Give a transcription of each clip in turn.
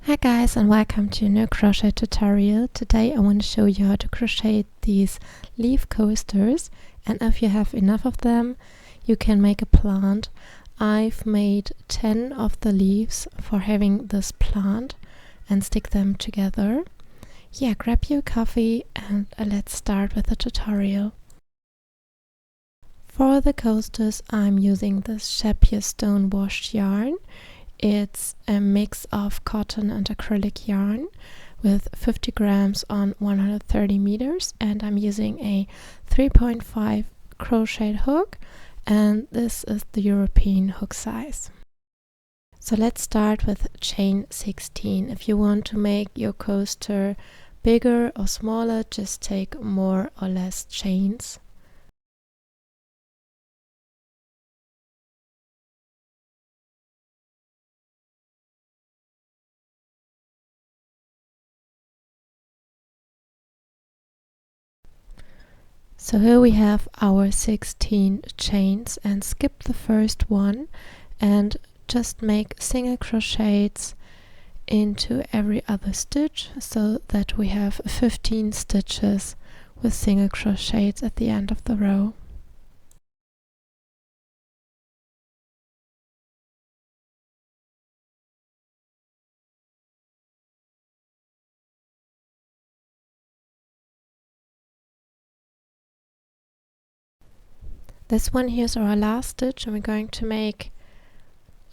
Hi guys, and welcome to a new crochet tutorial. Today I want to show you how to crochet these leaf coasters, and if you have enough of them you can make a plant. I've made 10 of the leaves for having this plant and stick them together. Yeah, grab your coffee and let's start with the tutorial. For the coasters I'm using this Shapier stone washed yarn. It's a mix of cotton and acrylic yarn with 50 grams on 130 meters, and I'm using a 3.5 crochet hook, and this is the European hook size. So let's start with chain 16. If you want to make your coaster bigger or smaller, just take more or less chains. So here we have our 16 chains, and skip the first one and just make single crochets into every other stitch so that we have 15 stitches with single crochets at the end of the row. This one here is our last stitch, and we're going to make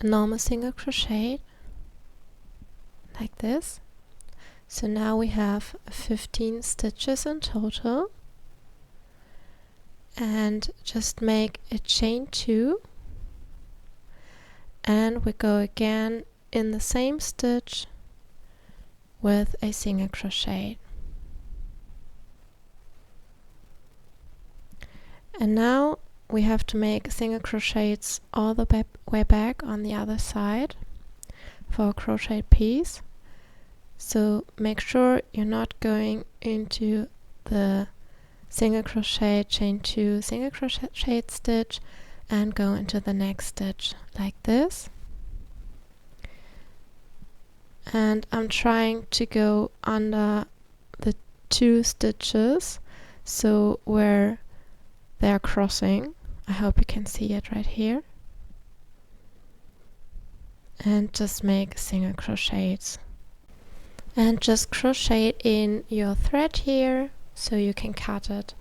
a normal single crochet like this. So now we have 15 stitches in total, and just make a chain 2, and we go again in the same stitch with a single crochet. And now we have to make single crochets all the way back on the other side for a crochet piece. So make sure you're not going into the single crochet, chain 2, single crochet stitch, and go into the next stitch like this. And I'm trying to go under the 2 stitches, so where they're crossing. I hope you can see it right here. And just make single crochets. And just crochet in your thread here so you can cut it.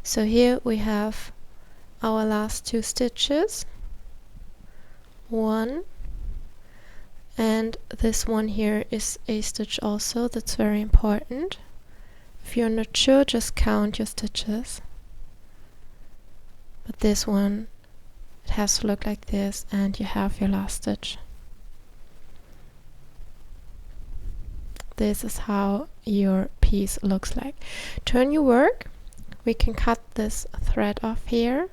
So here we have our last 2 stitches. 1, and this one here is a stitch also. That's very important. If you're not sure, just count your stitches. But this one, it has to look like this, and you have your last stitch. This is how your piece looks like. Turn your work. We can cut this thread off here,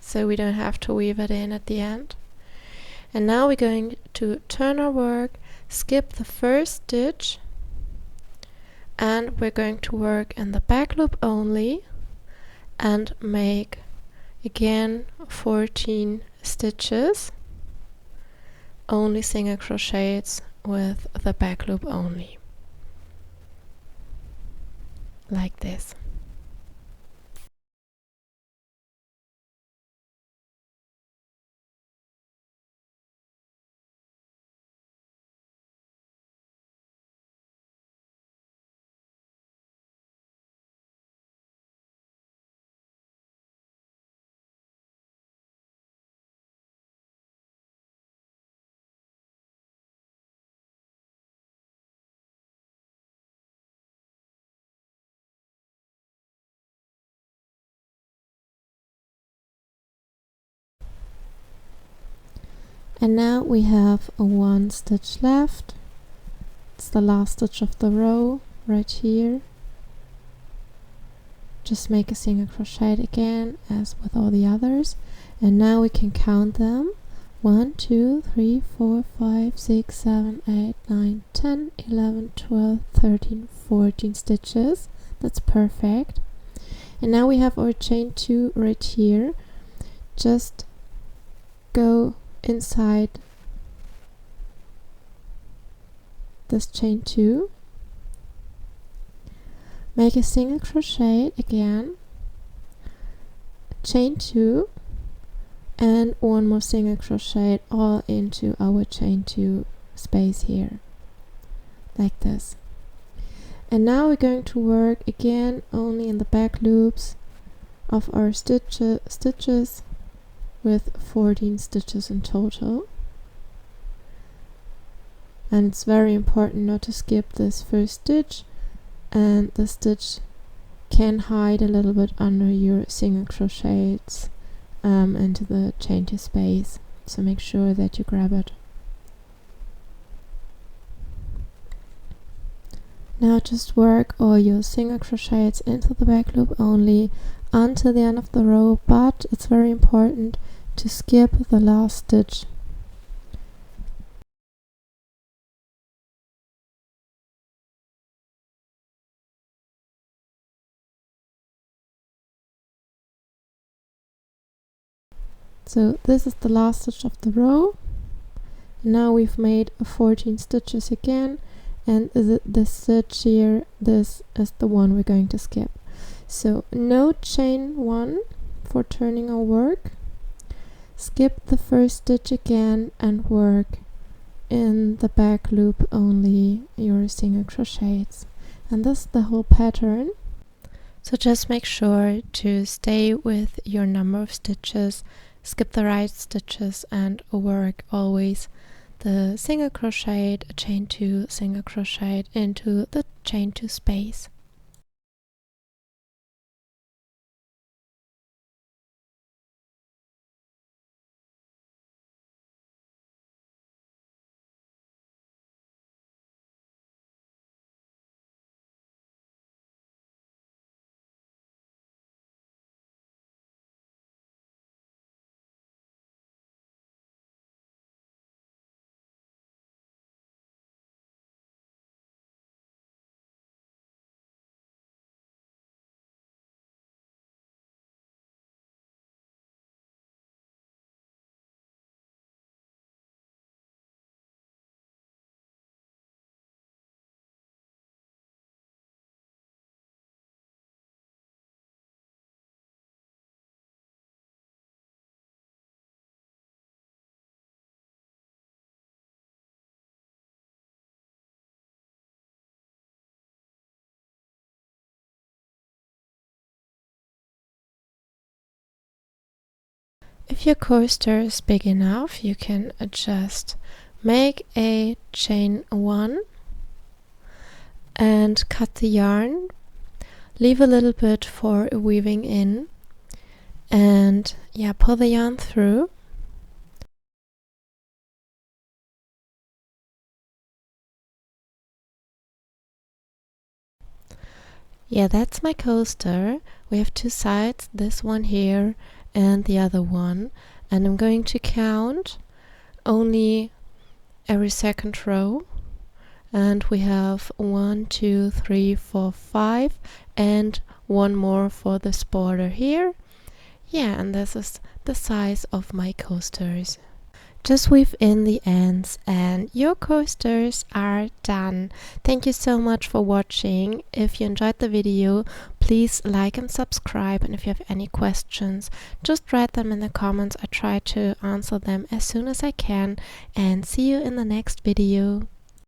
so we don't have to weave it in at the end. And now we're going to turn our work, skip the first stitch, and we're going to work in the back loop only and make again 14 stitches, only single crochets with the back loop only, like this. And now we have a 1 stitch left. It's the last stitch of the row right here. Just make a single crochet again as with all the others, and now we can count them. 1, 2, 3, 4, 5, 6, 7, 8, 9, 10, 11, 12, 13, 14 stitches. That's perfect. And now we have our chain 2 right here. Just go inside this chain 2, make a single crochet again, chain 2, and one more single crochet all into our chain 2 space here, like this. And now we're going to work again only in the back loops of our stitches with 14 stitches in total. And it's very important not to skip this first stitch, and the stitch can hide a little bit under your single crochets into the chain 2 space, so make sure that you grab it. Now just work all your single crochets into the back loop only until the end of the row, but it's very important to skip the last stitch. So this is the last stitch of the row. Now we've made 14 stitches again, and this stitch here, this is the one we're going to skip. So no chain 1 for turning our work. Skip the first stitch again and work in the back loop only your single crochets. And this is the whole pattern. So just make sure to stay with your number of stitches, skip the right stitches, and work always the single crochet, a chain 2, single crochet into the chain 2 space. If your coaster is big enough, you can adjust. Make a chain 1 and cut the yarn. Leave a little bit for a weaving in, and pull the yarn through. That's my coaster. We have two sides, this one here and the other one, and I'm going to count only every second row, and we have 1, 2, 3, 4, 5, and one more for this border here. And this is the size of my coasters. Just weave in the ends and your coasters are done. Thank you so much for watching. If you enjoyed the video, please like and subscribe, and if you have any questions, just write them in the comments. I try to answer them as soon as I can, and see you in the next video.